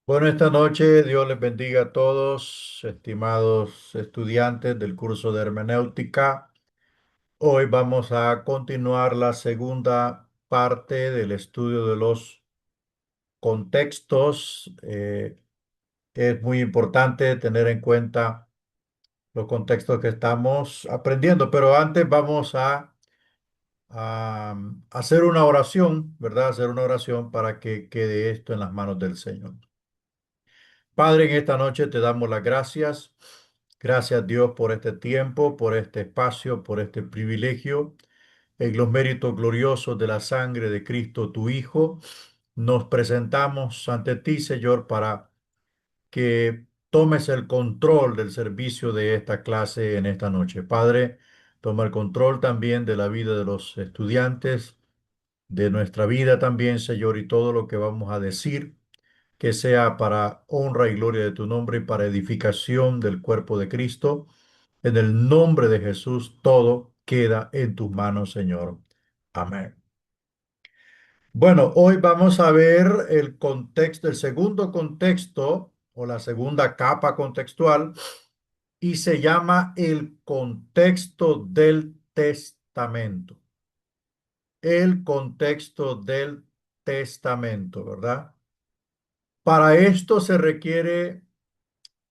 Bueno, esta noche Dios les bendiga a todos, estimados estudiantes del curso de hermenéutica. Hoy vamos a continuar la segunda parte del estudio de los contextos. Es muy importante tener en cuenta los contextos que estamos aprendiendo, pero antes vamos a hacer una oración, ¿verdad? Hacer una oración para que quede esto en las manos del Señor. Padre, en esta noche te damos las gracias. Gracias Dios por este tiempo, por este espacio, por este privilegio. En los méritos gloriosos de la sangre de Cristo, tu Hijo, nos presentamos ante ti, Señor, para que tomes el control del servicio de esta clase en esta noche. Padre, toma el control también de la vida de los estudiantes, de nuestra vida también, Señor, y todo lo que vamos a decir que sea para honra y gloria de tu nombre y para edificación del cuerpo de Cristo. En el nombre de Jesús, todo queda en tus manos, Señor. Amén. Bueno, hoy vamos a ver el contexto, el segundo contexto o la segunda capa contextual y se llama el contexto del testamento. El contexto del testamento, ¿verdad? Para esto se requiere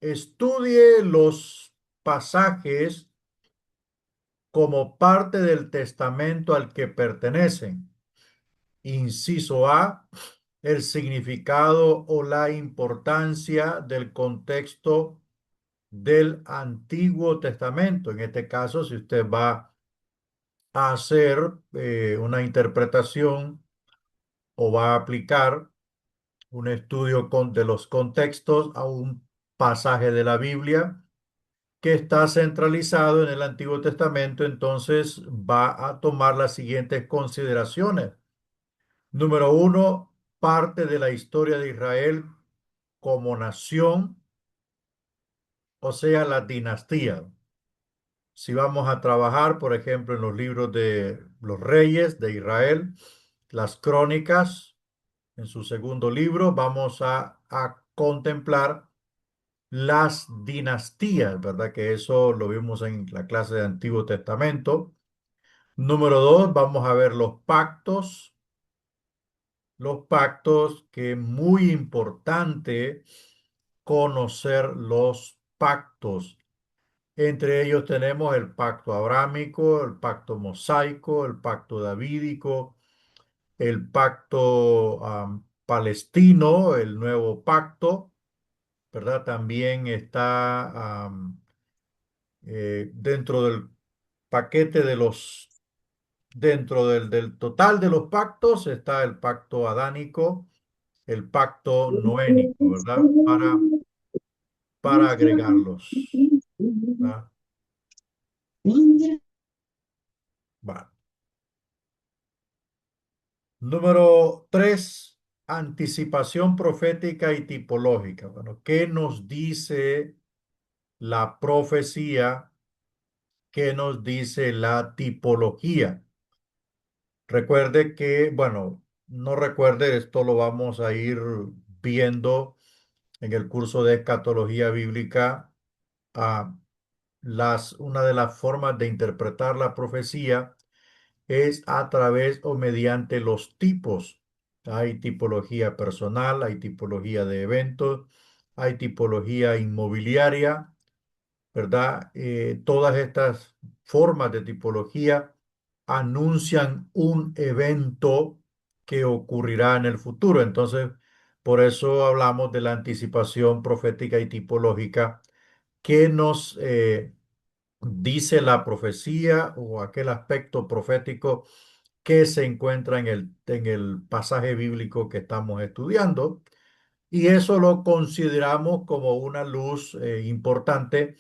estudie los pasajes como parte del testamento al que pertenecen. Inciso A, el significado o la importancia del contexto del Antiguo Testamento. En este caso, si usted va a hacer una interpretación o va a aplicar un estudio de los contextos a un pasaje de la Biblia, que está centralizado en el Antiguo Testamento, entonces va a tomar las siguientes consideraciones. Número uno, parte de la historia de Israel como nación, o sea, la dinastía. Si vamos a trabajar, por ejemplo, en los libros de los reyes de Israel, las crónicas, en su segundo libro, vamos a contemplar las dinastías, ¿verdad? Que eso lo vimos en la clase de Antiguo Testamento. Número dos, vamos a ver los pactos, que es muy importante conocer los pactos. Entre ellos tenemos el pacto abrámico, el pacto mosaico, el pacto davídico, el pacto palestino, el nuevo pacto, ¿verdad? También está dentro del paquete de los dentro del total de los pactos está el pacto adánico, el pacto noénico, ¿verdad? Para agregarlos, ¿verdad? Va. Número tres, anticipación profética y tipológica. Bueno, ¿qué nos dice la profecía? ¿Qué nos dice la tipología? Recuerde que, bueno, no recuerde, esto lo vamos a ir viendo en el curso de escatología bíblica. ah, una de las formas de interpretar la profecía es a través o mediante los tipos. Hay tipología personal, hay tipología de eventos, hay tipología inmobiliaria, ¿verdad? Todas estas formas de tipología anuncian un evento que ocurrirá en el futuro. Entonces, por eso hablamos de la anticipación profética y tipológica que nos dice la profecía o aquel aspecto profético que se encuentra en el pasaje bíblico que estamos estudiando. Y eso lo consideramos como una luz importante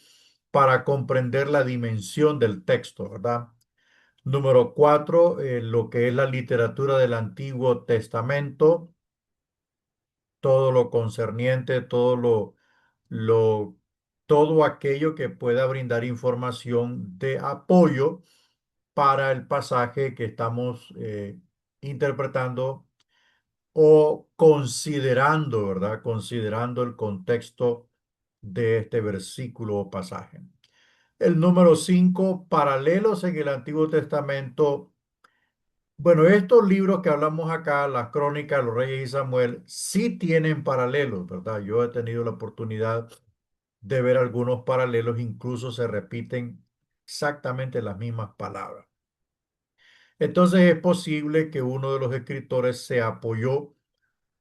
para comprender la dimensión del texto, ¿verdad? Número cuatro, lo que es la literatura del Antiguo Testamento, todo lo concerniente, lo, todo aquello que pueda brindar información de apoyo para el pasaje que estamos interpretando o considerando, ¿verdad? Considerando el contexto de este versículo o pasaje. El número 5, paralelos en el Antiguo Testamento. Bueno, estos libros que hablamos acá, las crónicas, los reyes y Samuel, sí tienen paralelos, ¿verdad? Yo he tenido la oportunidad de ver algunos paralelos, incluso se repiten exactamente las mismas palabras. Entonces es posible que uno de los escritores se apoyó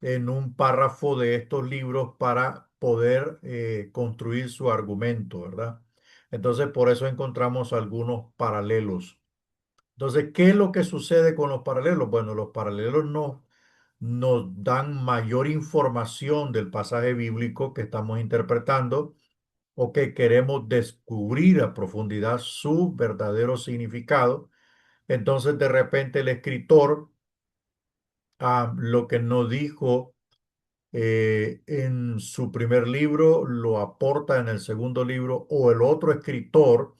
en un párrafo de estos libros para poder construir su argumento, ¿verdad? Entonces por eso encontramos algunos paralelos. Entonces, ¿qué es lo que sucede con los paralelos? Bueno, los paralelos nos dan mayor información del pasaje bíblico que estamos interpretando o que queremos descubrir a profundidad su verdadero significado. Entonces, de repente, el escritor, lo que no dijo en su primer libro, lo aporta en el segundo libro, o el otro escritor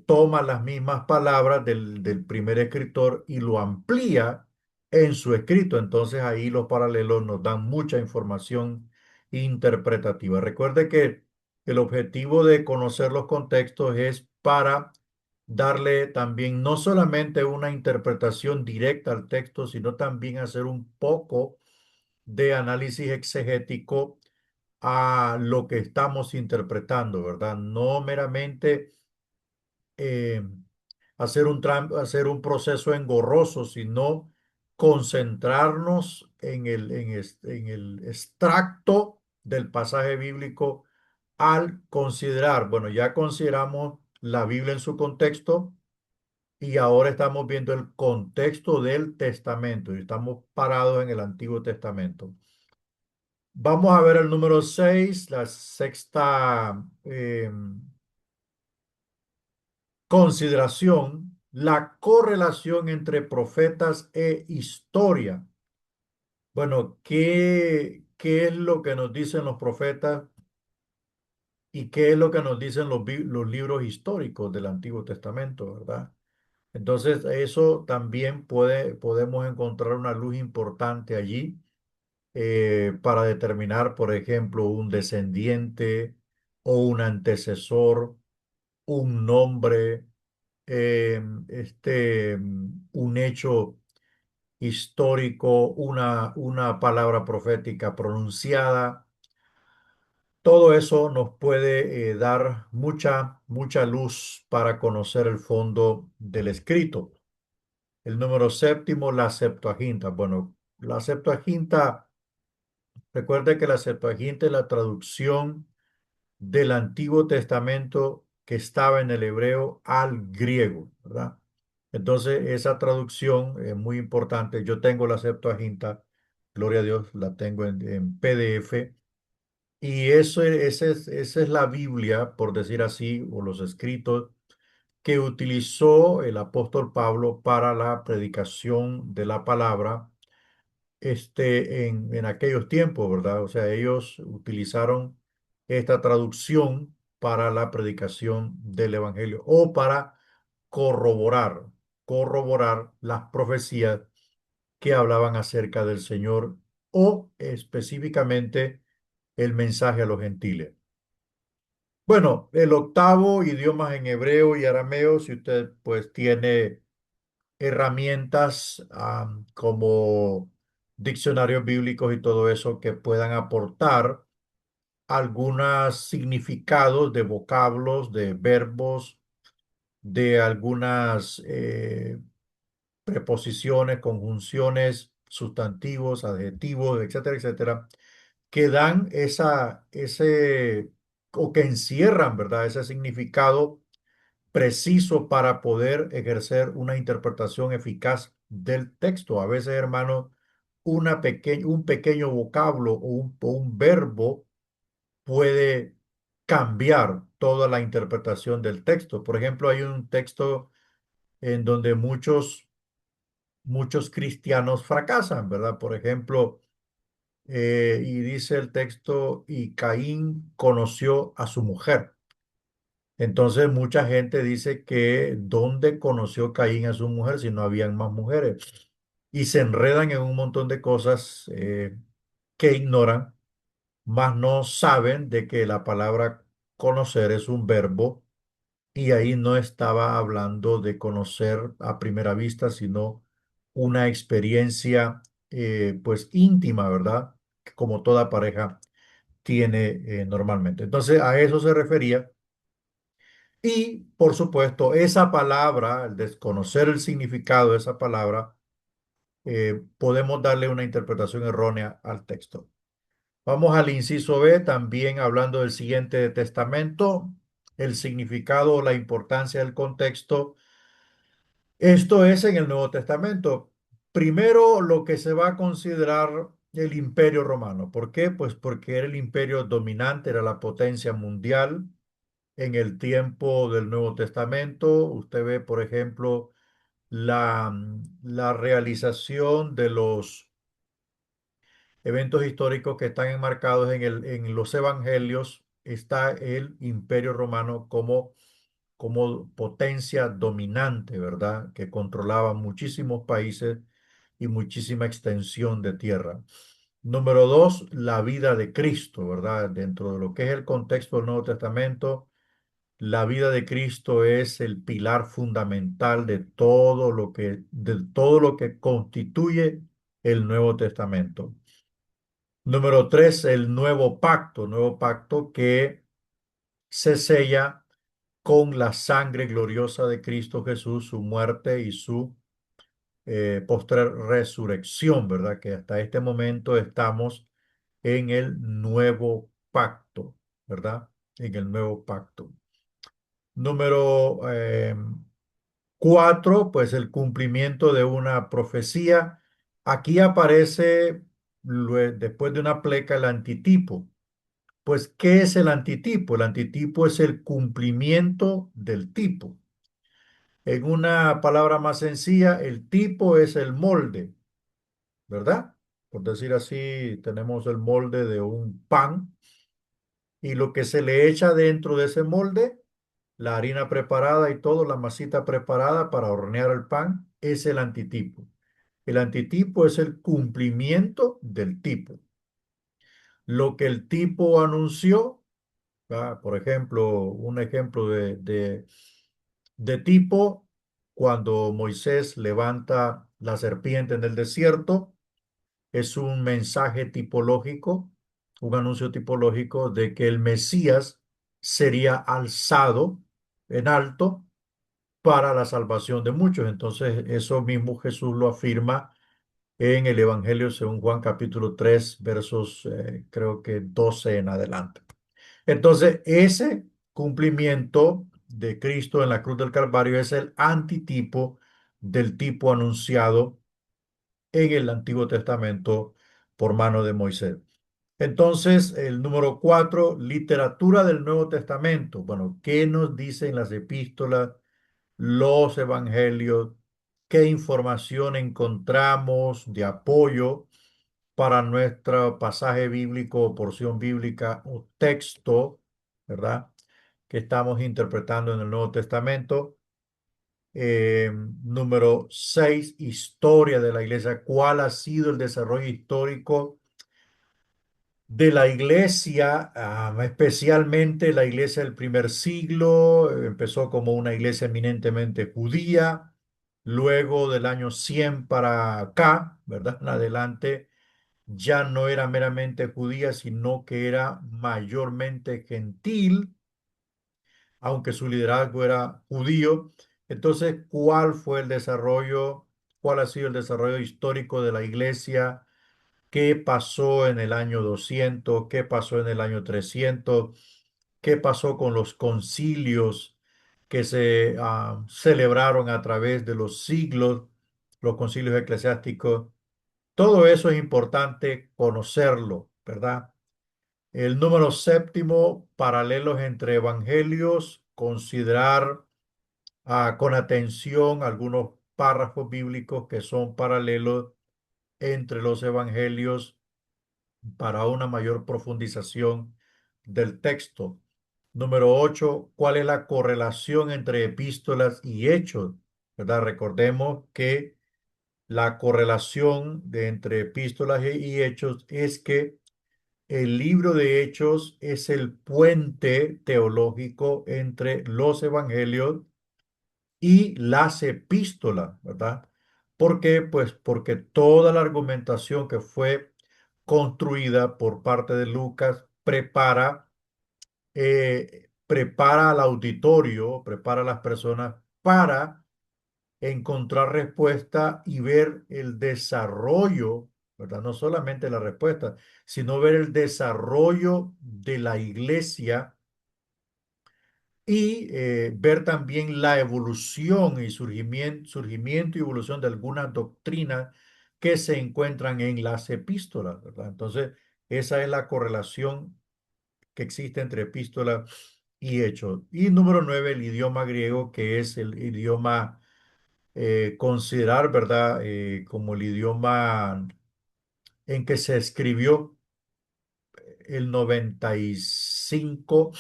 toma las mismas palabras del primer escritor y lo amplía en su escrito. Entonces ahí los paralelos nos dan mucha información interpretativa. Recuerde que el objetivo de conocer los contextos es para darle también no solamente una interpretación directa al texto, sino también hacer un poco de análisis exegético a lo que estamos interpretando, ¿verdad? No meramente eh, hacer un proceso engorroso, sino concentrarnos en el extracto del pasaje bíblico al considerar, bueno, ya consideramos la Biblia en su contexto y ahora estamos viendo el contexto del Testamento y estamos parados en el Antiguo Testamento. Vamos a ver el número 6, la sexta consideración, la correlación entre profetas e historia. Bueno, ¿qué es lo que nos dicen los profetas y qué es lo que nos dicen los libros históricos del Antiguo Testamento, ¿verdad? Entonces, eso también podemos encontrar una luz importante allí para determinar, por ejemplo, un descendiente o un antecesor, un nombre, un hecho histórico, una palabra profética pronunciada. Todo eso nos puede dar mucha luz para conocer el fondo del escrito. El número séptimo, la Septuaginta. Bueno, la Septuaginta, recuerde que la Septuaginta es la traducción del Antiguo Testamento que estaba en el hebreo al griego, ¿verdad? Entonces, esa traducción es muy importante. Yo tengo la Septuaginta, gloria a Dios, la tengo en PDF. Y esa es la Biblia, por decir así, o los escritos que utilizó el apóstol Pablo para la predicación de la palabra en aquellos tiempos, ¿verdad? O sea, ellos utilizaron esta traducción para la predicación del evangelio o para corroborar, corroborar las profecías que hablaban acerca del Señor o específicamente el mensaje a los gentiles. Bueno, el octavo, idiomas en hebreo y arameo, si usted pues tiene herramientas como diccionarios bíblicos y todo eso que puedan aportar algunos significados de vocablos, de verbos, de algunas preposiciones, conjunciones, sustantivos, adjetivos, etcétera, etcétera, que dan o que encierran, ¿verdad? Ese significado preciso para poder ejercer una interpretación eficaz del texto. A veces, hermano, un pequeño vocablo o un verbo puede cambiar toda la interpretación del texto. Por ejemplo, hay un texto en donde muchos cristianos fracasan, ¿verdad? Por ejemplo, y dice el texto, y Caín conoció a su mujer. Entonces mucha gente dice que ¿dónde conoció Caín a su mujer si no habían más mujeres? y se enredan en un montón de cosas que ignoran, mas no saben de que la palabra conocer es un verbo y ahí no estaba hablando de conocer a primera vista, sino una experiencia pues íntima, ¿verdad? Como toda pareja tiene normalmente. Entonces a eso se refería. Y por supuesto, esa palabra, el desconocer el significado de esa palabra, podemos darle una interpretación errónea al texto. Vamos al inciso B, también hablando del siguiente testamento, el significado o la importancia del contexto. Esto es en el Nuevo Testamento. Primero, lo que se va a considerar el Imperio Romano. ¿Por qué? Pues porque era el imperio dominante, era la potencia mundial en el tiempo del Nuevo Testamento. Usted ve, por ejemplo, la realización de los eventos históricos que están enmarcados en los evangelios. Está el Imperio Romano como potencia dominante, ¿verdad? Que controlaba muchísimos países y muchísima extensión de tierra. Número dos, la vida de Cristo, ¿verdad? Dentro de lo que es el contexto del Nuevo Testamento, la vida de Cristo es el pilar fundamental de todo lo que constituye el Nuevo Testamento. Número tres, el nuevo pacto que se sella con la sangre gloriosa de Cristo Jesús, su muerte y su postrer resurrección, ¿verdad? Que hasta este momento estamos en el nuevo pacto, ¿verdad? En el nuevo pacto. Número cuatro, pues el cumplimiento de una profecía. Aquí aparece después de una pleca el antitipo. Pues, ¿qué es el antitipo? El antitipo es el cumplimiento del tipo. En una palabra más sencilla, el tipo es el molde, ¿verdad? Por decir así, tenemos el molde de un pan y lo que se le echa dentro de ese molde, la harina preparada y todo, la masita preparada para hornear el pan, es el antitipo. El antitipo es el cumplimiento del tipo. Lo que el tipo anunció, por ejemplo, un ejemplo de tipo, cuando Moisés levanta la serpiente en el desierto, es un mensaje tipológico, un anuncio tipológico de que el Mesías sería alzado en alto para la salvación de muchos. Entonces, eso mismo Jesús lo afirma en el Evangelio según Juan capítulo 3 versos creo que 12 en adelante. Entonces, ese cumplimiento de Cristo en la cruz del Calvario es el antitipo del tipo anunciado en el Antiguo Testamento por mano de Moisés. Entonces, el número cuatro, literatura del Nuevo Testamento. Bueno, ¿qué nos dicen las epístolas, los evangelios? ¿Qué información encontramos de apoyo para nuestro pasaje bíblico, porción bíblica o texto, ¿verdad? Que estamos interpretando en el Nuevo Testamento? Número 6, historia de la iglesia. ¿Cuál ha sido el desarrollo histórico de la iglesia, especialmente la iglesia del primer siglo? Empezó como una iglesia eminentemente judía. Luego del año 100 para acá, ¿verdad? En adelante ya no era meramente judía, sino que era mayormente gentil, aunque su liderazgo era judío. Entonces, ¿cuál fue el desarrollo? ¿Cuál ha sido el desarrollo histórico de la iglesia? ¿Qué pasó en el año 200? ¿Qué pasó en el año 300? ¿Qué pasó con los concilios que se celebraron a través de los siglos, los concilios eclesiásticos? Todo eso es importante conocerlo, ¿verdad? El número séptimo, paralelos entre evangelios, considerar con atención algunos párrafos bíblicos que son paralelos entre los evangelios para una mayor profundización del texto. Número 8, ¿cuál es la correlación entre epístolas y hechos? ¿Verdad? Recordemos que la correlación entre epístolas y hechos es que el libro de Hechos es el puente teológico entre los evangelios y las epístolas, ¿verdad? ¿Por qué? Pues porque toda la argumentación que fue construida por parte de Lucas prepara al auditorio, prepara a las personas para encontrar respuesta y ver el desarrollo, ¿verdad? No solamente la respuesta, sino ver el desarrollo de la iglesia y ver también la evolución y surgimiento y evolución de algunas doctrinas que se encuentran en las epístolas, ¿verdad? Entonces, esa es la correlación que existe entre epístola y hechos. Y número 9, el idioma griego, que es el idioma considerar, ¿verdad? Como el idioma en que se escribió el 95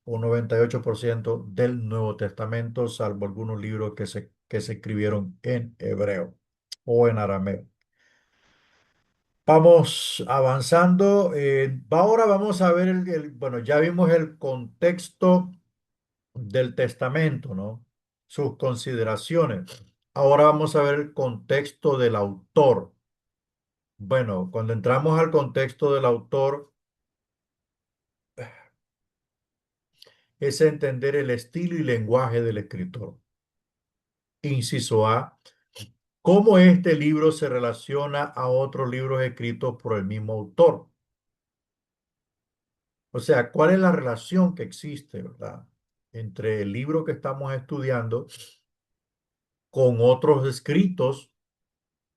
o 98% del Nuevo Testamento, salvo algunos libros que se escribieron en hebreo o en arameo. Vamos avanzando. Ahora vamos a ver bueno, ya vimos el contexto del testamento, ¿no? Sus consideraciones. Ahora vamos a ver el contexto del autor. Bueno, cuando entramos al contexto del autor, es entender el estilo y lenguaje del escritor. Inciso A, cómo este libro se relaciona a otros libros escritos por el mismo autor. O sea, ¿cuál es la relación que existe, verdad, entre el libro que estamos estudiando con otros escritos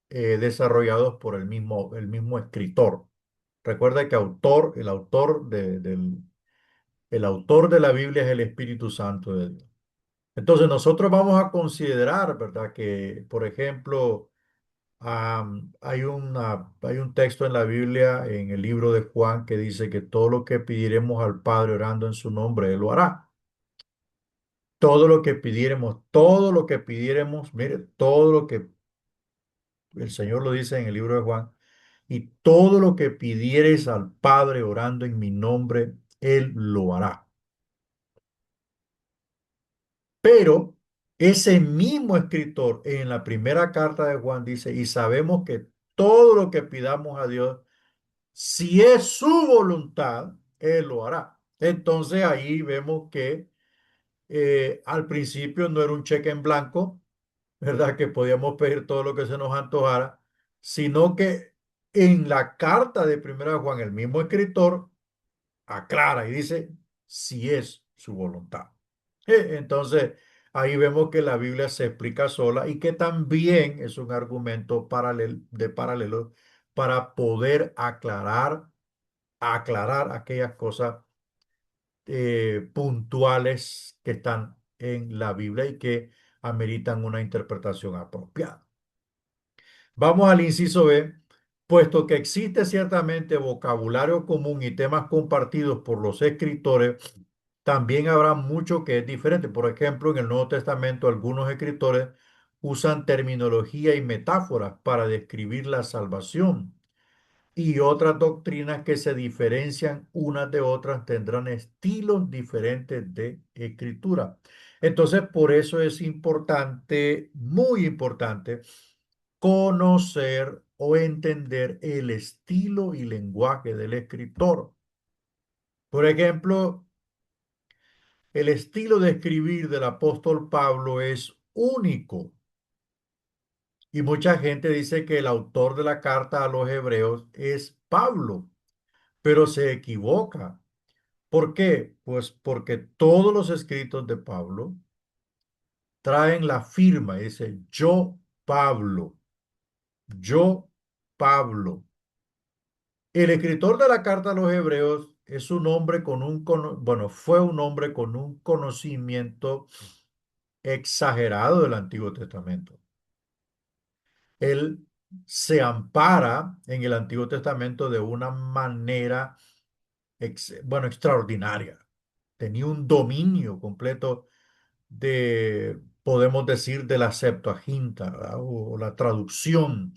desarrollados por el mismo escritor? Recuerda que el autor de la Biblia es el Espíritu Santo de Dios. Entonces nosotros vamos a considerar, ¿verdad? Que, por ejemplo, hay un texto en la Biblia, en el libro de Juan, que dice que todo lo que pidiremos al Padre orando en su nombre, Él lo hará. Todo lo que pidiéremos, mire, todo lo que el Señor lo dice en el libro de Juan, y todo lo que pidieres al Padre orando en mi nombre, Él lo hará. Pero ese mismo escritor en la primera carta de Juan dice, y sabemos que todo lo que pidamos a Dios, si es su voluntad, Él lo hará. Entonces ahí vemos que al principio no era un cheque en blanco, ¿verdad? Que podíamos pedir todo lo que se nos antojara, sino que en la carta de primera de Juan, el mismo escritor aclara y dice, si es su voluntad. Entonces, ahí vemos que la Biblia se explica sola y que también es un argumento paralelo para poder aclarar aquellas cosas puntuales que están en la Biblia y que ameritan una interpretación apropiada. Vamos al inciso B. Puesto que existe ciertamente vocabulario común y temas compartidos por los escritores, también habrá mucho que es diferente. Por ejemplo, en el Nuevo Testamento, algunos escritores usan terminología y metáforas para describir la salvación y otras doctrinas que se diferencian unas de otras tendrán estilos diferentes de escritura. Entonces, por eso es importante, muy importante, conocer o entender el estilo y lenguaje del escritor. Por ejemplo, el estilo de escribir del apóstol Pablo es único y mucha gente dice que el autor de la carta a los hebreos es Pablo, pero se equivoca. ¿Por qué? Pues porque todos los escritos de Pablo traen la firma, dice Pablo, yo, Pablo. El escritor de la carta a los hebreos es un hombre bueno, fue un hombre con un conocimiento exagerado del Antiguo Testamento. Él se ampara en el Antiguo Testamento de una manera, bueno, extraordinaria. Tenía un dominio completo podemos decir, de la Septuaginta, ¿verdad? O la traducción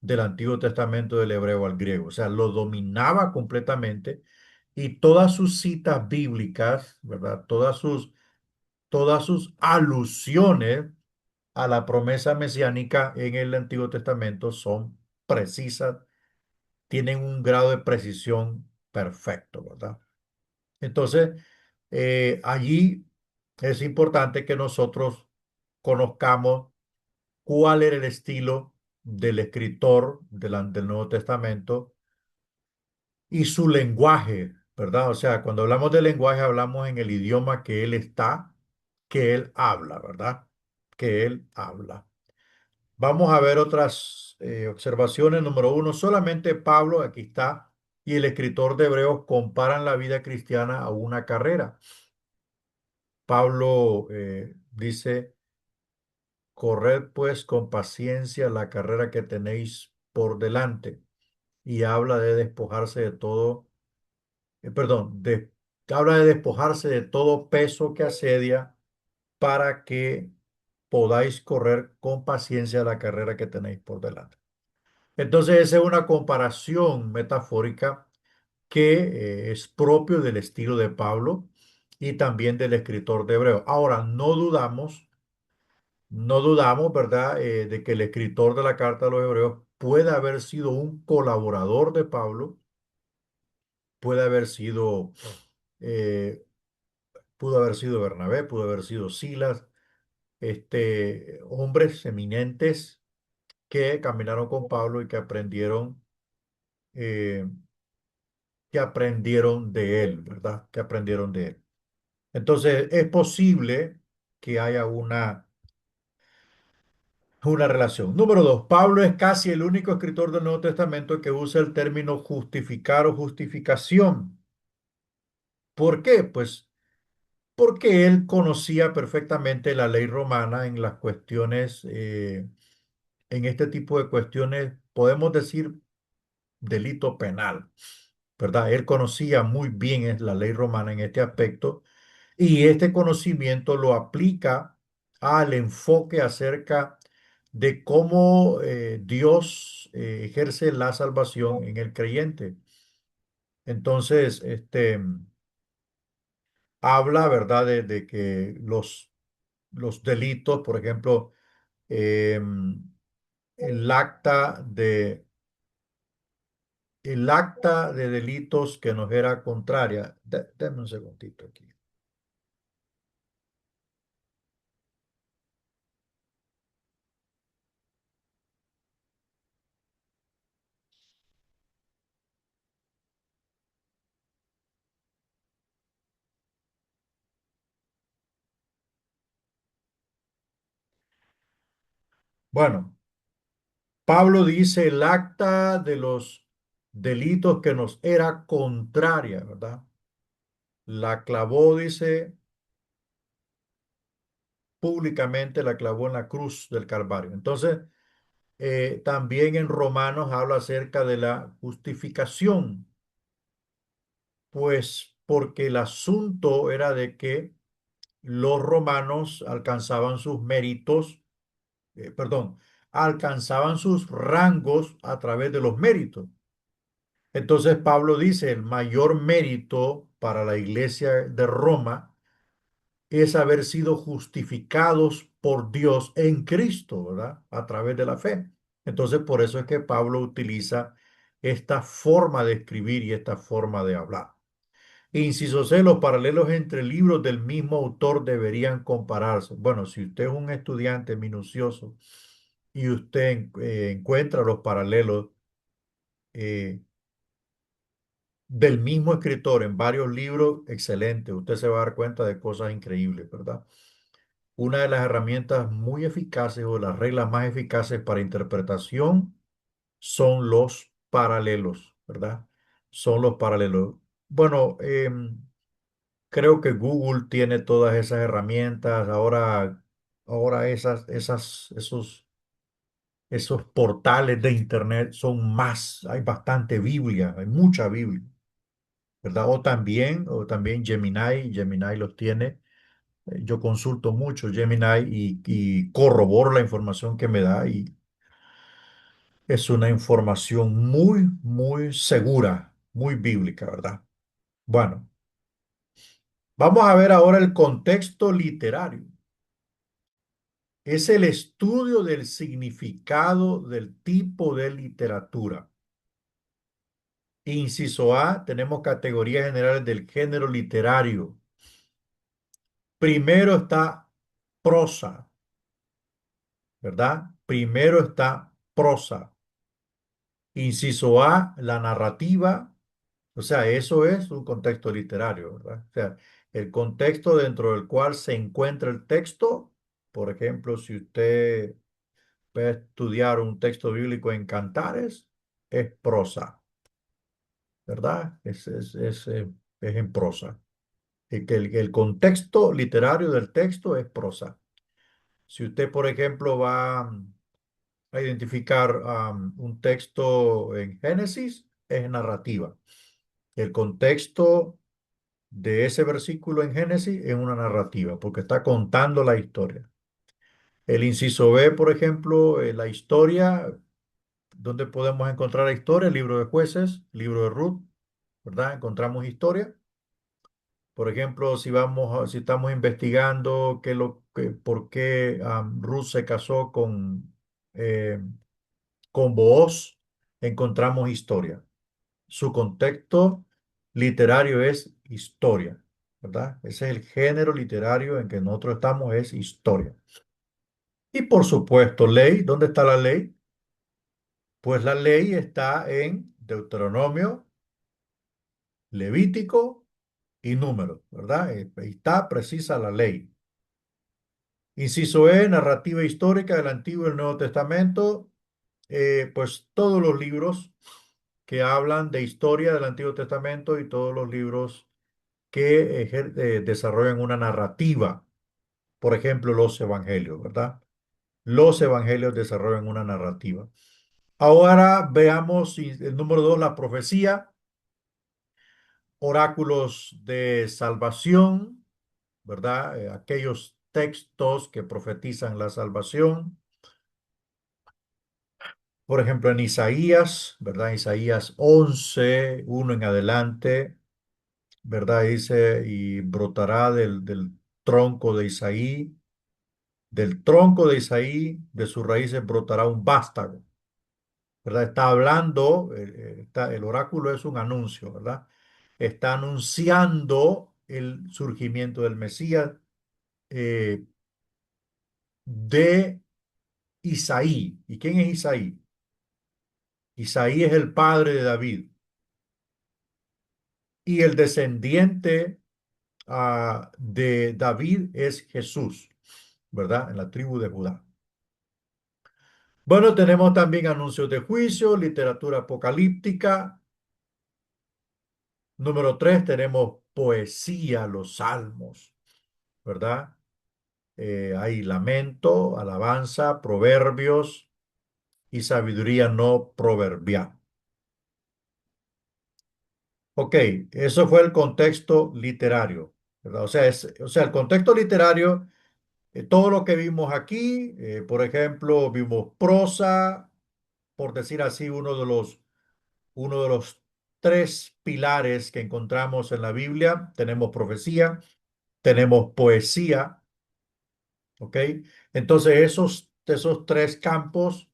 del Antiguo Testamento del hebreo al griego. O sea, lo dominaba completamente y todas sus citas bíblicas, ¿verdad? Todas sus alusiones a la promesa mesiánica en el Antiguo Testamento son precisas, tienen un grado de precisión perfecto, ¿verdad? Entonces, allí es importante que nosotros conozcamos cuál era el estilo del escritor del Nuevo Testamento y su lenguaje, ¿verdad? O sea, cuando hablamos de lenguaje, hablamos en el idioma que él está, que él habla, ¿verdad? Que él habla. Vamos a ver otras observaciones. Número uno, solamente Pablo, aquí está, y el escritor de Hebreos comparan la vida cristiana a una carrera. Pablo dice, corred pues con paciencia la carrera que tenéis por delante, y habla de despojarse de todo, perdón, habla de despojarse de todo peso que asedia para que podáis correr con paciencia la carrera que tenéis por delante. Entonces, esa es una comparación metafórica que es propio del estilo de Pablo y también del escritor de Hebreo. Ahora, no dudamos, ¿verdad?, de que el escritor de la carta de los Hebreos pueda haber sido un colaborador de Pablo, puede haber sido, eh, pudo haber sido Bernabé, pudo haber sido Silas, hombres eminentes que caminaron con Pablo y eh, que aprendieron de él, ¿verdad? Que aprendieron de él. Entonces, es posible que haya una relación. Número dos, Pablo es casi el único escritor del Nuevo Testamento que usa el término justificar o justificación. ¿Por qué? Pues porque él conocía perfectamente la ley romana en las cuestiones, en este tipo de cuestiones, podemos decir delito penal, ¿verdad? Él conocía muy bien la ley romana en este aspecto y este conocimiento lo aplica al enfoque acerca de cómo Dios ejerce la salvación en el creyente. Entonces, habla, ¿verdad?, de que los delitos, por ejemplo, el acta de, el acta de delitos que nos era contraria. Deme un segundito aquí. Bueno, Pablo dice el acta de los delitos que nos era contraria, ¿verdad? La clavó, dice, públicamente, la clavó en la cruz del Calvario. Entonces, también en Romanos habla acerca de la justificación, pues porque el asunto era de que los romanos alcanzaban sus méritos, perdón, alcanzaban sus rangos a través de los méritos. Entonces Pablo dice, el mayor mérito para la iglesia de Roma es haber sido justificados por Dios en Cristo, ¿verdad? A través de la fe. Entonces por eso es que Pablo utiliza esta forma de escribir y esta forma de hablar. Inciso C, los paralelos entre libros del mismo autor deberían compararse. Bueno, si usted es un estudiante minucioso y usted encuentra los paralelos eh, del mismo escritor en varios libros, excelente. Usted se va a dar cuenta de cosas increíbles, ¿verdad? Una de las herramientas muy eficaces o las reglas más eficaces para interpretación son los paralelos, ¿verdad? Son los paralelos. Bueno, creo que Google tiene todas esas herramientas. Ahora esos portales de internet son más. Hay bastante Biblia, hay mucha Biblia, ¿verdad? O también Gemini los tiene. Yo consulto mucho Gemini y corroboro la información que me da y es una información muy, muy segura, muy bíblica, ¿verdad? Bueno, vamos a ver ahora el contexto literario. Es el estudio del significado del tipo de literatura. Inciso A, tenemos categorías generales del género literario. Primero está prosa, ¿verdad? Primero está prosa. Inciso A, la narrativa. O sea, eso es un contexto literario, ¿verdad? O sea, el contexto dentro del cual se encuentra el texto. Por ejemplo, si usted va a estudiar un texto bíblico en Cantares, es prosa, ¿verdad? Es en prosa. Que el contexto literario del texto es prosa. Si usted, por ejemplo, va a identificar un texto en Génesis, es narrativa. El contexto de ese versículo en Génesis es una narrativa, porque está contando la historia. El inciso B, por ejemplo, la historia, ¿dónde podemos encontrar la historia? El libro de Jueces, libro de Ruth, ¿verdad? Encontramos historia. Por ejemplo, si estamos investigando por qué Ruth se casó eh, con Booz, encontramos historia. Su contexto literario es historia, ¿verdad? Ese es el género literario en que nosotros estamos, es historia. Y por supuesto, ley. ¿Dónde está la ley? Pues la ley está en Deuteronomio, Levítico y Números, ¿verdad? Ahí está precisa la ley. Inciso E, narrativa histórica del Antiguo y el Nuevo Testamento. Pues todos los libros que hablan de historia del Antiguo Testamento y todos los libros que desarrollan una narrativa. Por ejemplo, los evangelios, ¿verdad? Los evangelios desarrollan una narrativa. Ahora veamos el número dos, la profecía, oráculos de salvación, ¿verdad? Aquellos textos que profetizan la salvación. Por ejemplo, en Isaías, ¿verdad? Isaías 11, 1 en adelante, ¿verdad? Dice, y brotará del tronco de Isaí, del tronco de Isaí, de sus raíces brotará un vástago, ¿verdad? Está hablando, el oráculo es un anuncio, ¿verdad? Está anunciando el surgimiento del Mesías eh, de Isaí. ¿Y quién es Isaí? Isaí es el padre de David y el descendiente de David es Jesús, ¿verdad? En la tribu de Judá. Bueno, tenemos también anuncios de juicio, literatura apocalíptica. Número tres, tenemos poesía, los salmos, ¿verdad? Hay lamento, alabanza, proverbios y sabiduría no proverbial. Ok, eso fue el contexto literario, ¿verdad? O sea, el contexto literario, todo lo que vimos aquí, por ejemplo, vimos prosa, por decir así, uno de los tres pilares que encontramos en la Biblia. Tenemos profecía, tenemos poesía, ¿ok? Entonces, esos tres campos,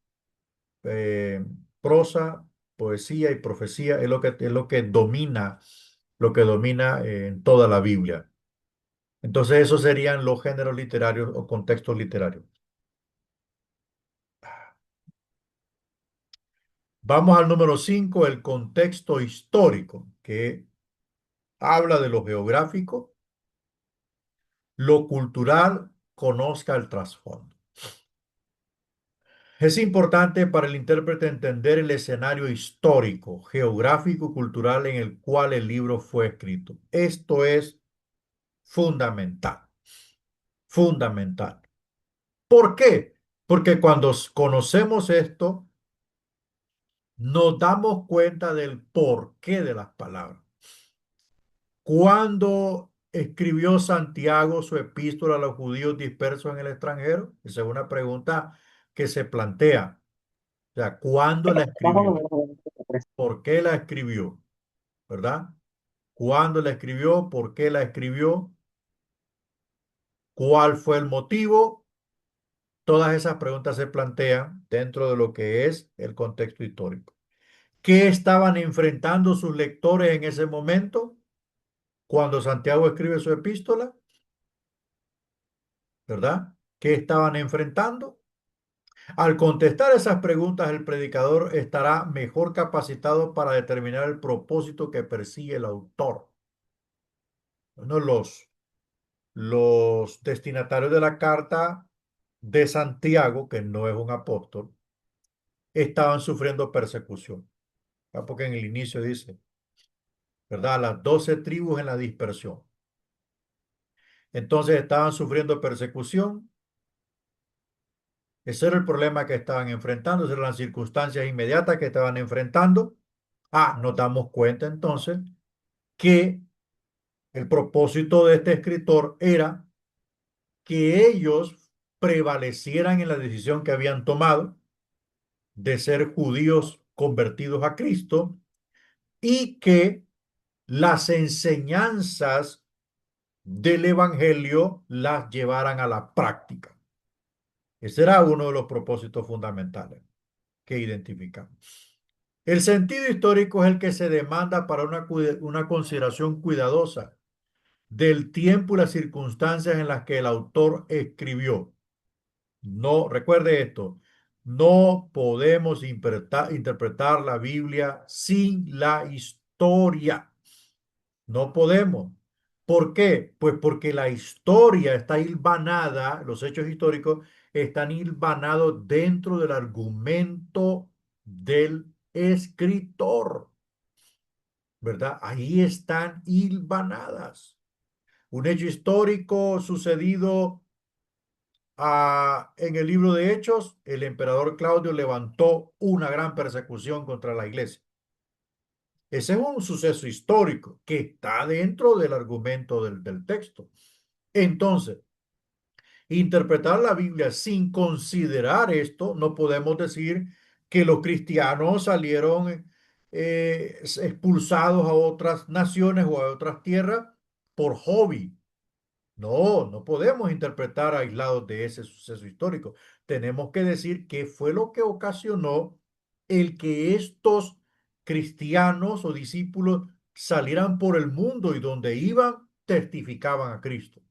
eh, prosa, poesía y profecía, es lo que domina en toda la Biblia. Entonces, esos serían los géneros literarios o contextos literarios. Vamos al número 5, el contexto histórico, que habla de lo geográfico, lo cultural, conozca el trasfondo. Es importante para el intérprete entender el escenario histórico, geográfico y cultural en el cual el libro fue escrito. Esto es fundamental, fundamental. ¿Por qué? Porque cuando conocemos esto, nos damos cuenta del porqué de las palabras. Cuando escribió Santiago su epístola a los judíos dispersos en el extranjero? Esa es una pregunta que se plantea. O sea, ¿cuándo la escribió? ¿Por qué la escribió? ¿Verdad? ¿Cuándo la escribió? ¿Por qué la escribió? ¿Cuál fue el motivo? Todas esas preguntas se plantean dentro de lo que es el contexto histórico. ¿Qué estaban enfrentando sus lectores en ese momento cuando Santiago escribe su epístola? ¿Verdad? ¿Qué estaban enfrentando? Al contestar esas preguntas, el predicador estará mejor capacitado para determinar el propósito que persigue el autor. Bueno, los destinatarios de la carta de Santiago, que no es un apóstol, estaban sufriendo persecución. Porque en el inicio dice, ¿verdad? Las 12 tribus en la dispersión. Entonces estaban sufriendo persecución. Ese era el problema que estaban enfrentando, esas eran las circunstancias inmediatas que estaban enfrentando. Nos damos cuenta entonces que el propósito de este escritor era que ellos prevalecieran en la decisión que habían tomado de ser judíos convertidos a Cristo y que las enseñanzas del Evangelio las llevaran a la práctica. Ese era uno de los propósitos fundamentales que identificamos. El sentido histórico es el que se demanda para una consideración cuidadosa del tiempo y las circunstancias en las que el autor escribió. No, recuerde esto, no podemos interpretar la Biblia sin la historia. No podemos. ¿Por qué? Pues porque la historia está hilvanada, los hechos históricos están hilvanados dentro del argumento del escritor, ¿verdad? Ahí están hilvanadas. Un hecho histórico sucedido en el libro de Hechos, el emperador Claudio levantó una gran persecución contra la iglesia. Ese es un suceso histórico que está dentro del argumento del texto. Entonces, interpretar la Biblia sin considerar esto, no podemos decir que los cristianos salieron expulsados a otras naciones o a otras tierras por hobby. No, no podemos interpretar aislados de ese suceso histórico. Tenemos que decir qué fue lo que ocasionó el que estos cristianos o discípulos salieran por el mundo y donde iban testificaban a Cristo.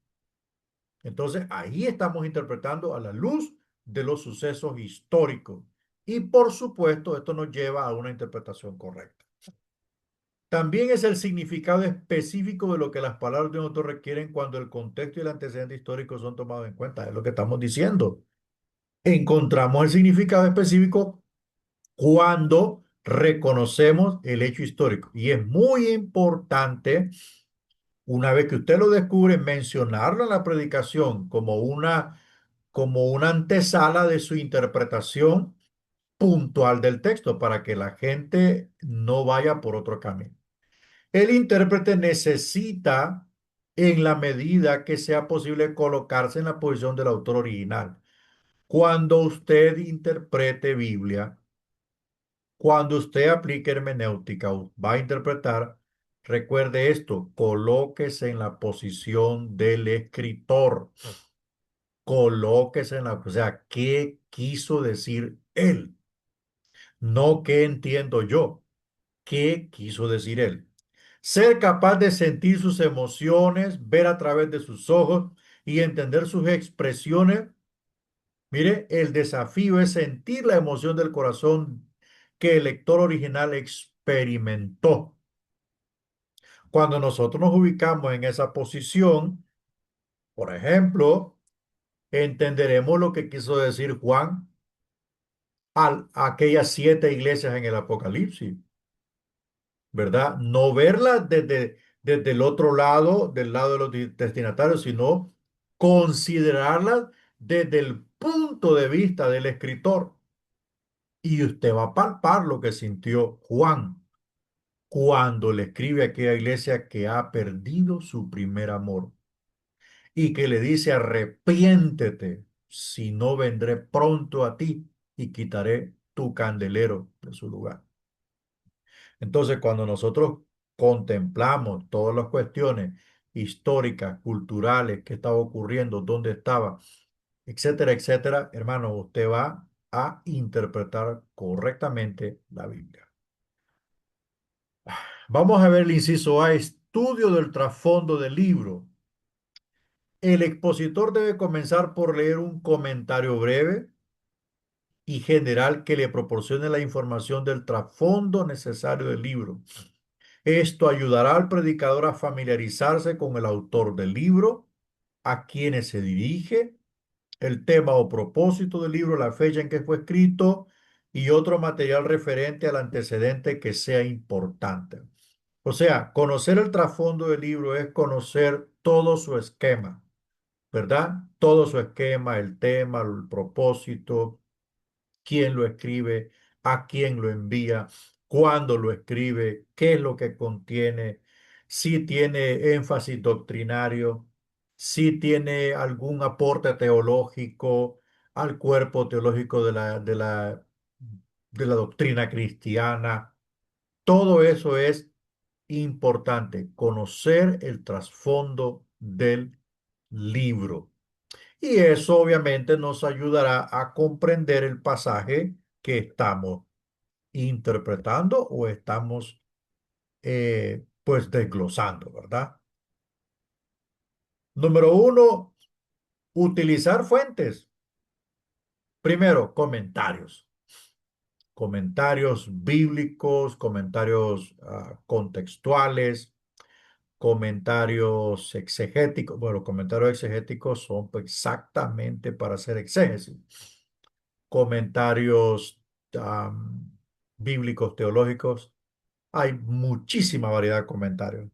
Entonces ahí estamos interpretando a la luz de los sucesos históricos. Y por supuesto, esto nos lleva a una interpretación correcta. También es el significado específico de lo que las palabras de un autor requieren cuando el contexto y el antecedente histórico son tomados en cuenta. Es lo que estamos diciendo. Encontramos el significado específico cuando reconocemos el hecho histórico. Y es muy importante, una vez que usted lo descubre, mencionarlo en la predicación como una antesala de su interpretación puntual del texto para que la gente no vaya por otro camino. El intérprete necesita, en la medida que sea posible, colocarse en la posición del autor original. Cuando usted interprete Biblia, cuando usted aplique hermenéutica, va a interpretar, recuerde esto, colóquese en la posición del escritor. Colóquese en la, o sea, ¿qué quiso decir él? No qué entiendo yo, ¿qué quiso decir él? Ser capaz de sentir sus emociones, ver a través de sus ojos y entender sus expresiones. Mire, el desafío es sentir la emoción del corazón que el lector original experimentó. Cuando nosotros nos ubicamos en esa posición, por ejemplo, entenderemos lo que quiso decir Juan a aquellas 7 iglesias en el Apocalipsis. ¿Verdad? No verla desde el otro lado, del lado de los destinatarios, sino considerarla desde el punto de vista del escritor. Y usted va a palpar lo que sintió Juan cuando le escribe a aquella iglesia que ha perdido su primer amor y que le dice, arrepiéntete, si no vendré pronto a ti y quitaré tu candelero de su lugar. Entonces, cuando nosotros contemplamos todas las cuestiones históricas, culturales, qué estaba ocurriendo, dónde estaba, etcétera, etcétera, hermano, usted va a interpretar correctamente la Biblia. Vamos a ver el inciso A, estudio del trasfondo del libro. El expositor debe comenzar por leer un comentario breve y general que le proporcione la información del trasfondo necesario del libro. Esto ayudará al predicador a familiarizarse con el autor del libro, a quienes se dirige, el tema o propósito del libro, la fecha en que fue escrito y otro material referente al antecedente que sea importante. O sea, conocer el trasfondo del libro es conocer todo su esquema, ¿verdad? Todo su esquema, el tema, el propósito, quién lo escribe, a quién lo envía, cuándo lo escribe, qué es lo que contiene, si tiene énfasis doctrinario, si tiene algún aporte teológico al cuerpo teológico de la doctrina cristiana. Todo eso es importante, conocer el trasfondo del libro. Y eso obviamente nos ayudará a comprender el pasaje que estamos interpretando o estamos pues desglosando, ¿verdad? Número uno, utilizar fuentes. Primero, comentarios. Comentarios bíblicos, comentarios contextuales, comentarios exegéticos. Bueno, los comentarios exegéticos son pues, exactamente para hacer exégesis. Comentarios bíblicos, teológicos. Hay muchísima variedad de comentarios.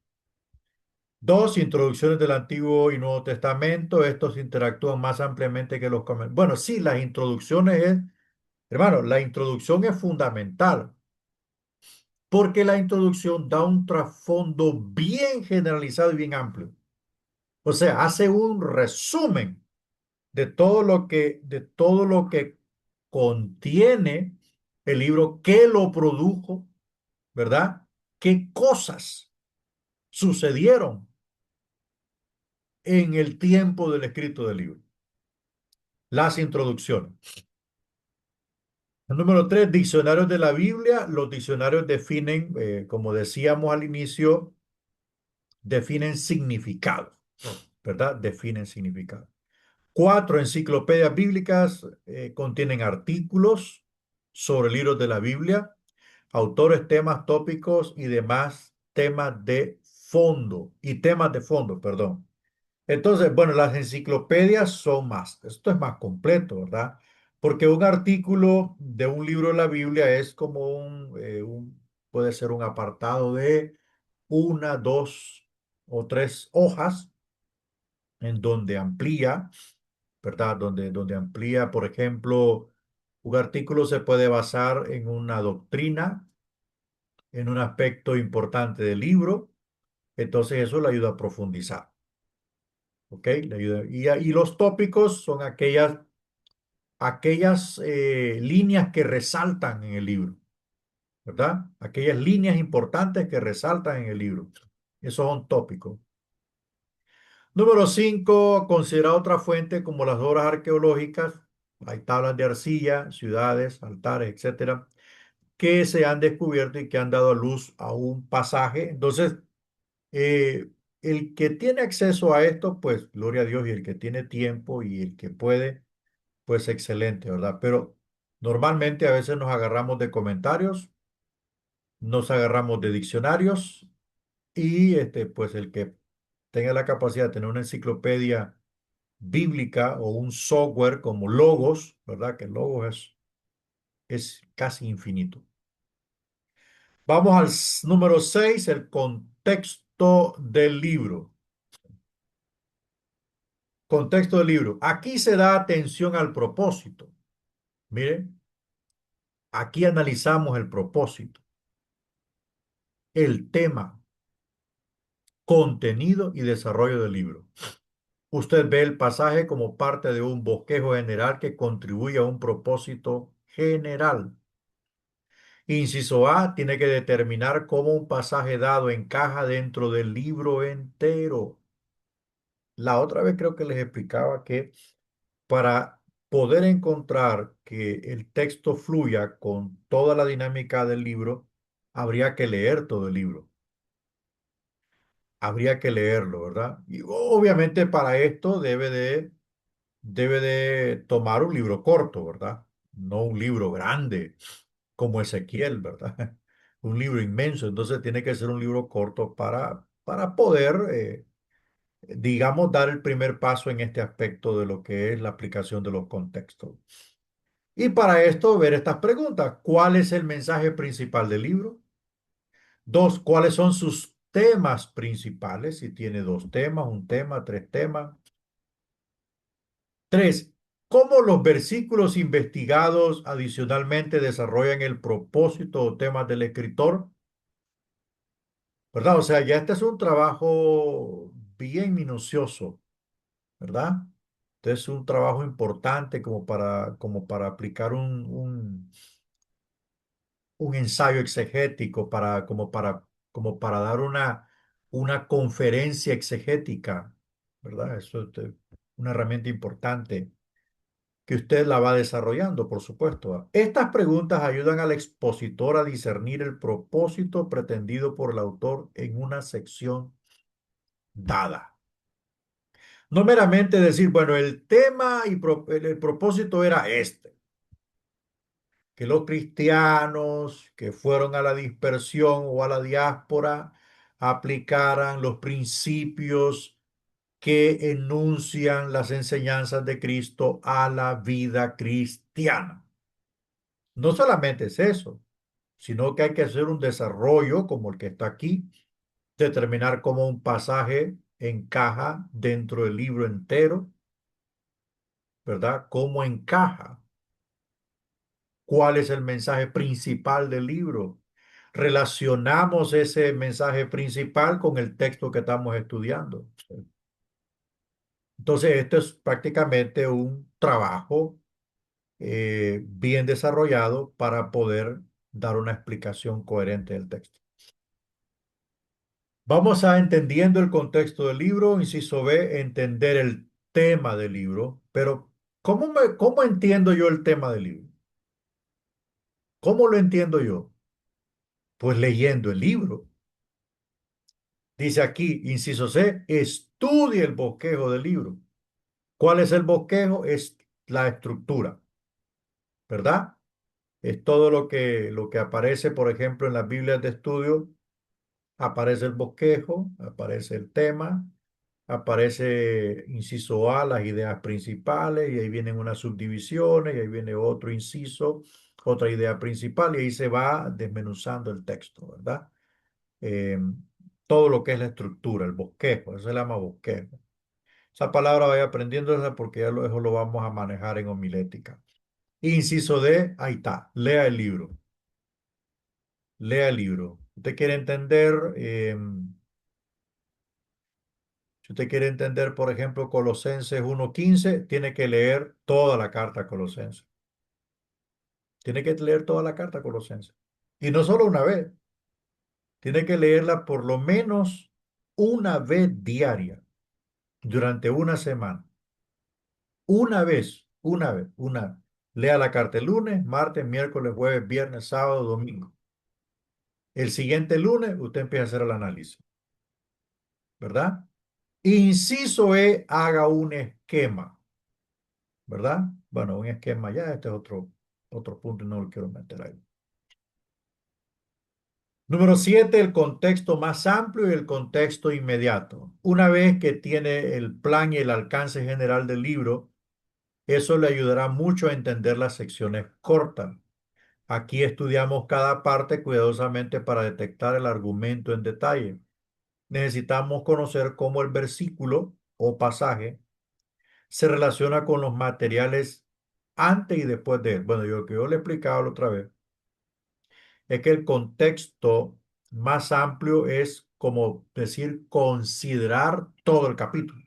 Dos, introducciones del Antiguo y Nuevo Testamento. Estos interactúan más ampliamente que los comentarios. Bueno, sí, las introducciones es, hermano, la introducción es fundamental porque la introducción da un trasfondo bien generalizado y bien amplio. O sea, hace un resumen de todo lo que contiene el libro, qué lo produjo, ¿verdad? ¿Qué cosas sucedieron en el tiempo del escrito del libro? Las introducciones. El número tres, diccionarios de la Biblia. Los diccionarios definen, como decíamos al inicio, definen significado, ¿verdad? Definen significado. Cuatro, enciclopedias bíblicas contienen artículos sobre libros de la Biblia, autores, temas, tópicos y demás temas de fondo, perdón. Entonces, bueno, las enciclopedias son más, esto es más completo, ¿verdad? Porque un artículo de un libro de la Biblia es como puede ser un apartado de una, dos o tres hojas en donde amplía, ¿verdad? Donde amplía, por ejemplo, un artículo se puede basar en una doctrina, en un aspecto importante del libro, entonces eso le ayuda a profundizar, ¿ok? Le ayuda. Y los tópicos son aquellas líneas que resaltan en el libro, ¿verdad? Aquellas líneas importantes que resaltan en el libro. Esos son tópicos. Número 5, considera otra fuente como las obras arqueológicas. Hay tablas de arcilla, ciudades, altares, etcétera, que se han descubierto y que han dado a luz a un pasaje. Entonces, eh, el que tiene acceso a esto, pues gloria a Dios, y el que tiene tiempo y el que puede, pues excelente, ¿verdad? Pero normalmente a veces nos agarramos de comentarios, nos agarramos de diccionarios y pues el que tenga la capacidad de tener una enciclopedia bíblica o un software como Logos, ¿verdad? Que Logos es casi infinito. Vamos al número 6, el contexto del libro. Contexto del libro. Aquí se da atención al propósito. Miren, aquí analizamos el propósito. el tema, contenido y desarrollo del libro. Usted ve el pasaje como parte de un bosquejo general que contribuye a un propósito general. Inciso A tiene que determinar cómo un pasaje dado encaja dentro del libro entero. La otra vez creo que les explicaba que para poder encontrar que el texto fluya con toda la dinámica del libro, habría que leer todo el libro. Habría que leerlo, ¿verdad? Y obviamente para esto debe de tomar un libro corto, ¿verdad? No un libro grande como Ezequiel, ¿verdad? Un libro inmenso. Entonces tiene que ser un libro corto para poder, digamos, dar el primer paso en este aspecto de lo que es la aplicación de los contextos. Y para esto, ver estas preguntas. ¿Cuál es el mensaje principal del libro? Dos, ¿cuáles son sus temas principales? Si tiene dos temas, un tema, tres temas. Tres, ¿cómo los versículos investigados adicionalmente desarrollan el propósito o temas del escritor? ¿Verdad? O sea, ya este es un trabajo bien minucioso, ¿verdad? Este es un trabajo importante como para aplicar un ensayo exegético, como para dar una conferencia exegética, ¿verdad? Eso es una herramienta importante que usted la va desarrollando, por supuesto. Estas preguntas ayudan al expositor a discernir el propósito pretendido por el autor en una sección dada. No meramente decir, bueno, el tema y el propósito era este, que los cristianos que fueron a la dispersión o a la diáspora aplicaran los principios que enuncian las enseñanzas de Cristo a la vida cristiana. No solamente es eso, sino que hay que hacer un desarrollo como el que está aquí, determinar cómo un pasaje encaja dentro del libro entero, ¿verdad? ¿Cómo encaja? ¿Cuál es el mensaje principal del libro? Relacionamos ese mensaje principal con el texto que estamos estudiando. Entonces, esto es prácticamente un trabajo bien desarrollado para poder dar una explicación coherente del texto. Vamos a entendiendo el contexto del libro, inciso B, entender el tema del libro, pero ¿cómo entiendo yo el tema del libro? ¿Cómo lo entiendo yo? Pues leyendo el libro. Dice aquí, inciso C, estudie el bosquejo del libro. ¿Cuál es el bosquejo? Es la estructura, ¿verdad? Es todo lo que aparece, por ejemplo, en las Biblias de estudio. Aparece el bosquejo, aparece el tema, aparece inciso A, las ideas principales, y ahí vienen unas subdivisiones, y ahí viene otro inciso, otra idea principal, y ahí se va desmenuzando el texto, ¿verdad? Eh, todo lo que es la estructura, el bosquejo, eso se llama bosquejo. Esa palabra vaya aprendiéndola porque eso lo vamos a manejar en homilética. Inciso D, ahí está, lea el libro, lea el libro. Usted quiere entender, si usted quiere entender, por ejemplo, Colosenses 1:15, tiene que leer toda la carta a Colosenses. Tiene que leer toda la carta a Colosenses. Y no solo una vez, tiene que leerla por lo menos una vez diaria, durante una semana. Una vez. Lea la carta el lunes, martes, miércoles, jueves, viernes, sábado, domingo. El siguiente lunes usted empieza a hacer el análisis, ¿verdad? Inciso E, haga un esquema, ¿verdad? Bueno, un esquema ya, este es otro punto y no lo quiero meter ahí. Número 7, el contexto más amplio y el contexto inmediato. Una vez que tiene el plan y el alcance general del libro, eso le ayudará mucho a entender las secciones cortas. Aquí estudiamos cada parte cuidadosamente para detectar el argumento en detalle. Necesitamos conocer cómo el versículo o pasaje se relaciona con los materiales antes y después de él. Bueno, yo que yo le he explicado la otra vez es que el contexto Más amplio es como decir considerar todo el capítulo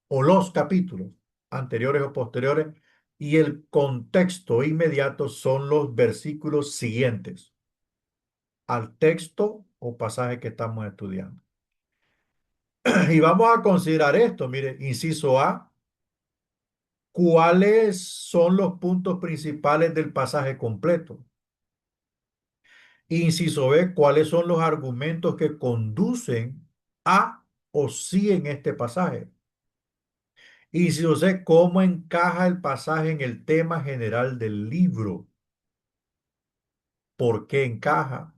o los capítulos anteriores o posteriores y el contexto inmediato son los versículos siguientes al texto o pasaje que estamos estudiando. Y vamos a considerar esto, mire, inciso A, ¿cuáles son los puntos principales del pasaje completo? Inciso B, ¿cuáles son los argumentos que conducen a o sí en este pasaje? Inciso C, ¿cómo encaja el pasaje en el tema general del libro? ¿Por qué encaja?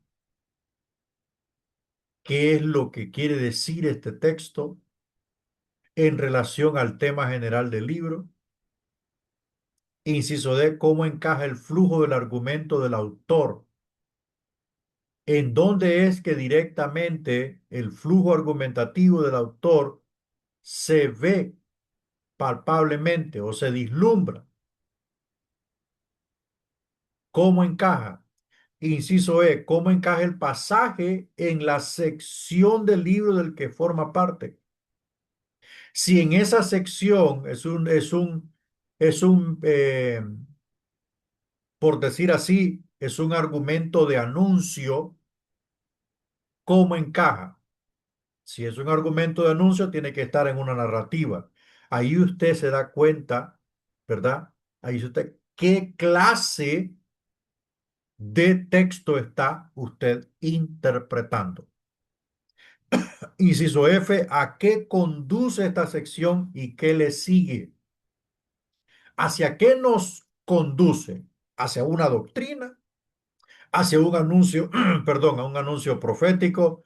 ¿Qué es lo que quiere decir este texto en relación al tema general del libro? Inciso D, ¿cómo encaja el flujo del argumento del autor? ¿En dónde es que directamente el flujo argumentativo del autor se ve palpablemente o se vislumbra? ¿Cómo encaja? Inciso E, ¿cómo encaja el pasaje en la sección del libro del que forma parte? Si en esa sección es un, por decir así, es un argumento de anuncio, ¿cómo encaja? Si es un argumento de anuncio, tiene que estar en una narrativa. Ahí usted se da cuenta, ¿verdad? Ahí usted, ¿qué clase de texto está usted interpretando? Inciso F, ¿a qué conduce esta sección y qué le sigue? ¿Hacia qué nos conduce? ¿Hacia una doctrina? ¿Hacia un anuncio, perdón, a un anuncio profético?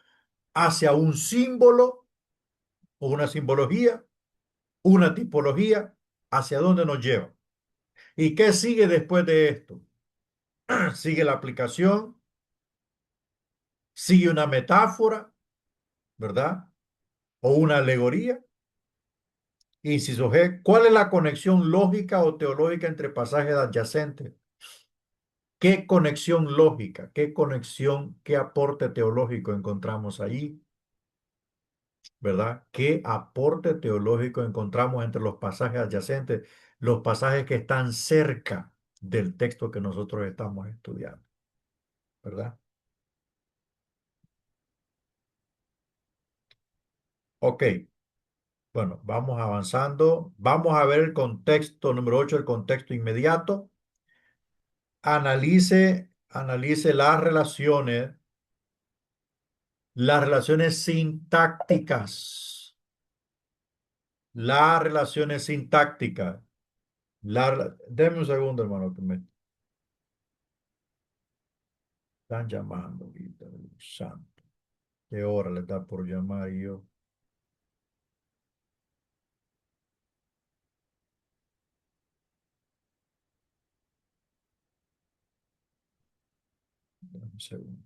¿Hacia un símbolo o una simbología? ¿Una tipología? ¿Hacia dónde nos lleva? ¿Y qué sigue después de esto? Sigue la aplicación, sigue una metáfora, ¿verdad? O una alegoría. Inciso G, ¿cuál es la conexión lógica o teológica entre pasajes adyacentes? ¿Qué conexión lógica, qué conexión, qué aporte teológico encontramos ahí? ¿Verdad? ¿Qué aporte teológico encontramos entre los pasajes adyacentes, los pasajes que están cerca del texto que nosotros estamos estudiando? ¿Verdad? Ok, bueno, vamos avanzando. Vamos a ver el contexto número 8, el contexto inmediato. Analice las relaciones sintácticas, las relaciones sintácticas. Deme un segundo, hermano, que me están llamando ahorita, Dios santo. ¿Qué hora le está por llamar y yo? Dame un segundo.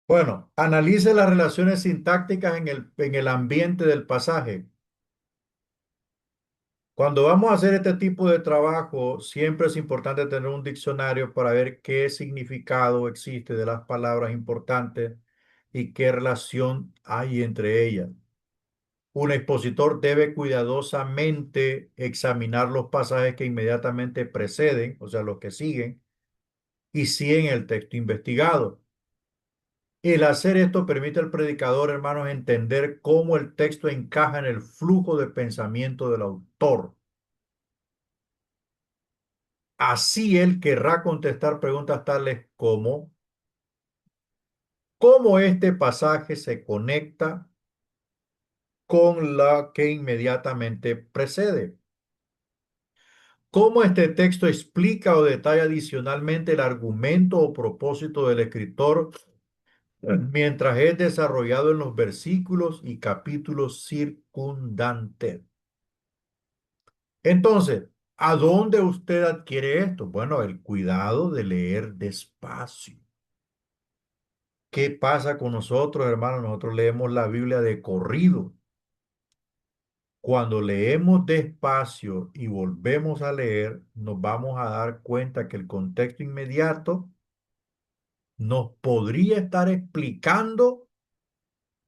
Bueno, analice las relaciones sintácticas en el ambiente del pasaje. Cuando vamos a hacer este tipo de trabajo, siempre es importante tener un diccionario para ver qué significado existe de las palabras importantes y qué relación hay entre ellas. Un expositor debe cuidadosamente examinar los pasajes que inmediatamente preceden, o sea, los que siguen, y siguen el texto investigado. El hacer esto permite al predicador, hermanos, entender cómo el texto encaja en el flujo de pensamiento del autor. Así él querrá contestar preguntas tales como ¿cómo este pasaje se conecta con la que inmediatamente precede? ¿Cómo este texto explica o detalla adicionalmente el argumento o propósito del escritor mientras es desarrollado en los versículos y capítulos circundantes? Entonces, ¿a dónde usted adquiere esto? Bueno, el cuidado de leer despacio. ¿Qué pasa con nosotros, hermanos? Nosotros leemos la Biblia de corrido. Cuando leemos despacio y volvemos a leer, nos vamos a dar cuenta que el contexto inmediato nos podría estar explicando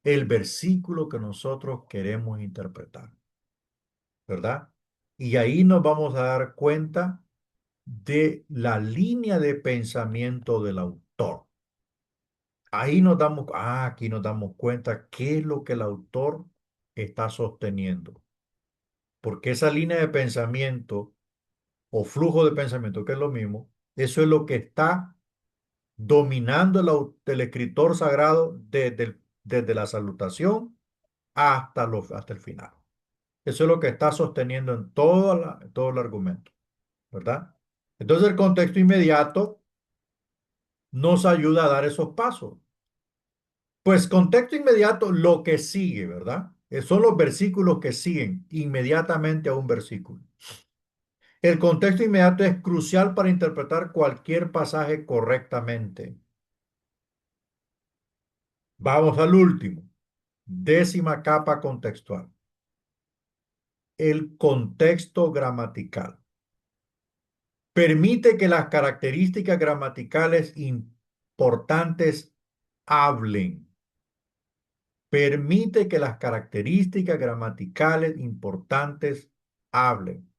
el versículo que nosotros queremos interpretar, ¿verdad? Y ahí nos vamos a dar cuenta de la línea de pensamiento del autor. Ahí nos damos, aquí nos damos cuenta qué es lo que el autor está sosteniendo. Porque esa línea de pensamiento o flujo de pensamiento, que es lo mismo, eso es lo que está dominando el escritor sagrado desde la salutación hasta el final. Eso es lo que está sosteniendo en todo el argumento, ¿verdad? Entonces el contexto inmediato nos ayuda a dar esos pasos. Pues contexto inmediato, lo que sigue, ¿verdad? Son los versículos que siguen inmediatamente a un versículo. El contexto inmediato es crucial para interpretar cualquier pasaje correctamente. Vamos al último, décima capa contextual. El contexto gramatical. Permite que las características gramaticales importantes hablen. Permite que las características gramaticales importantes hablen.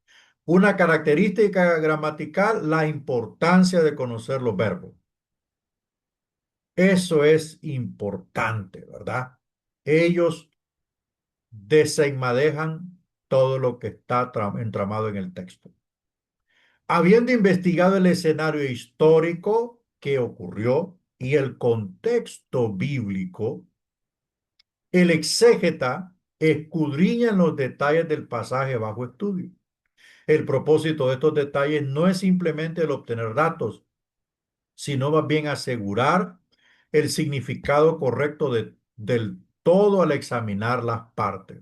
Una característica gramatical, la importancia de conocer los verbos. Eso es importante, ¿verdad? Ellos desenmadejan todo lo que está entramado en el texto. Habiendo investigado el escenario histórico que ocurrió y el contexto bíblico, el exégeta escudriña en los detalles del pasaje bajo estudio. El propósito de estos detalles no es simplemente el obtener datos, sino más bien asegurar el significado correcto del todo al examinar las partes.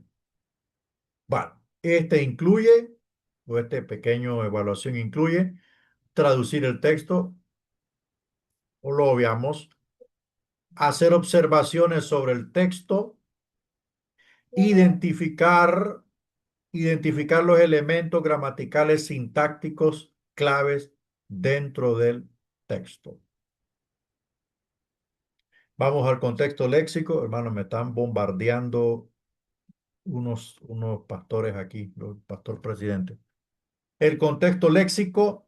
Bueno, este pequeño evaluación incluye traducir el texto, o lo obviamos, hacer observaciones sobre el texto, identificar, identificar los elementos gramaticales sintácticos claves dentro del texto. Vamos al contexto léxico. Hermanos, me están bombardeando unos pastores aquí, los pastor presidente. El contexto léxico,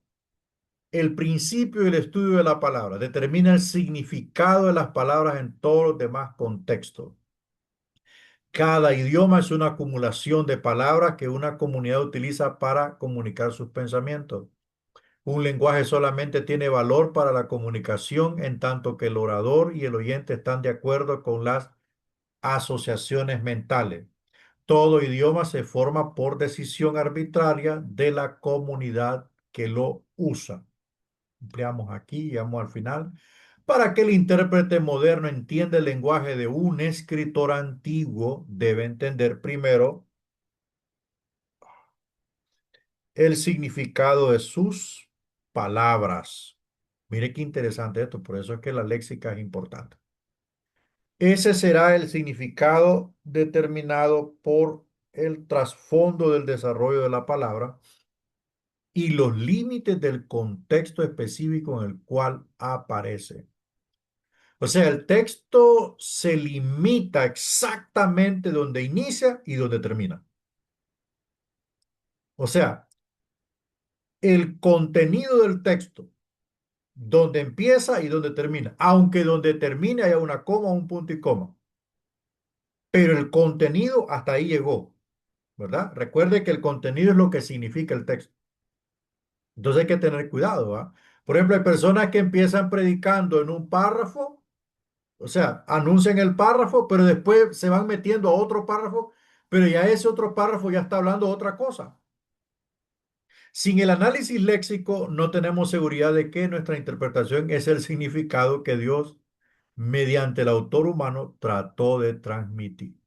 el principio y el estudio de la palabra, determina el significado de las palabras en todos los demás contextos. Cada idioma es una acumulación de palabras que una comunidad utiliza para comunicar sus pensamientos. Un lenguaje solamente tiene valor para la comunicación en tanto que el orador y el oyente están de acuerdo con las asociaciones mentales. Todo idioma se forma por decisión arbitraria de la comunidad que lo usa. Ampliamos aquí, llegamos al final. Para que el intérprete moderno entienda el lenguaje de un escritor antiguo, debe entender primero el significado de sus palabras. Mire qué interesante esto, por eso es que la léxica es importante. Ese será el significado determinado por el trasfondo del desarrollo de la palabra y los límites del contexto específico en el cual aparece. O sea, el texto se limita exactamente donde inicia y donde termina. O sea, el contenido del texto, donde empieza y donde termina, aunque donde termine haya una coma, un punto y coma, pero el contenido hasta ahí llegó, ¿verdad? Recuerde que el contenido es lo que significa el texto. Entonces hay que tener cuidado, ¿ah? Por ejemplo, hay personas que empiezan predicando en un párrafo, o sea, anuncian el párrafo, pero después se van metiendo a otro párrafo, pero ya ese otro párrafo ya está hablando otra cosa. Sin el análisis léxico, no tenemos seguridad de que nuestra interpretación es el significado que Dios, mediante el autor humano, trató de transmitir,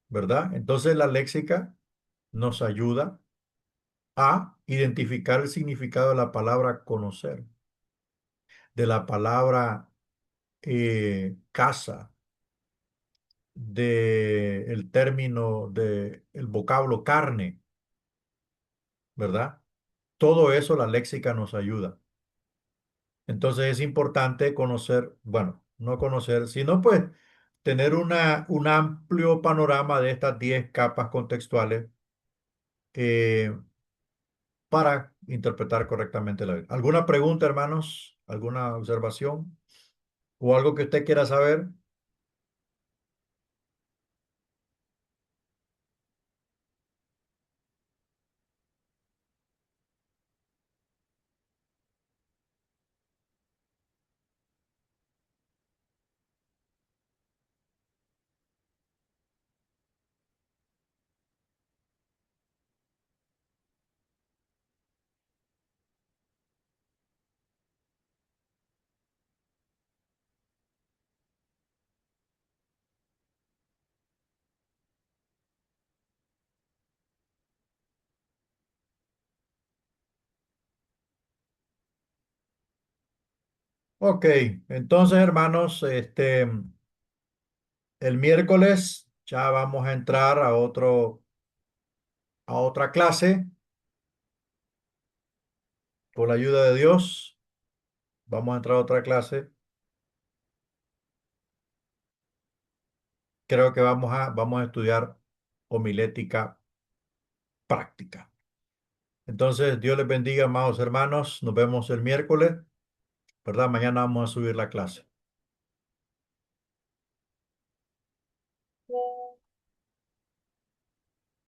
¿verdad? Entonces la léxica nos ayuda a identificar el significado de la palabra conocer, de la palabra casa, de el término, de el vocablo carne, ¿verdad? Todo eso la léxica nos ayuda. Entonces es importante conocer, bueno, no conocer, sino pues tener un amplio panorama de estas 10 capas contextuales eh, para interpretar correctamente la Biblia. ¿Alguna pregunta, hermanos? ¿Alguna observación? ¿O algo que usted quiera saber? Ok, entonces, hermanos, el miércoles ya vamos a entrar a otra clase con la ayuda de Dios. Vamos a entrar a otra clase. Creo que vamos a estudiar homilética práctica. Entonces, Dios les bendiga, amados hermanos. Nos vemos el miércoles, ¿verdad? Mañana vamos a subir la clase.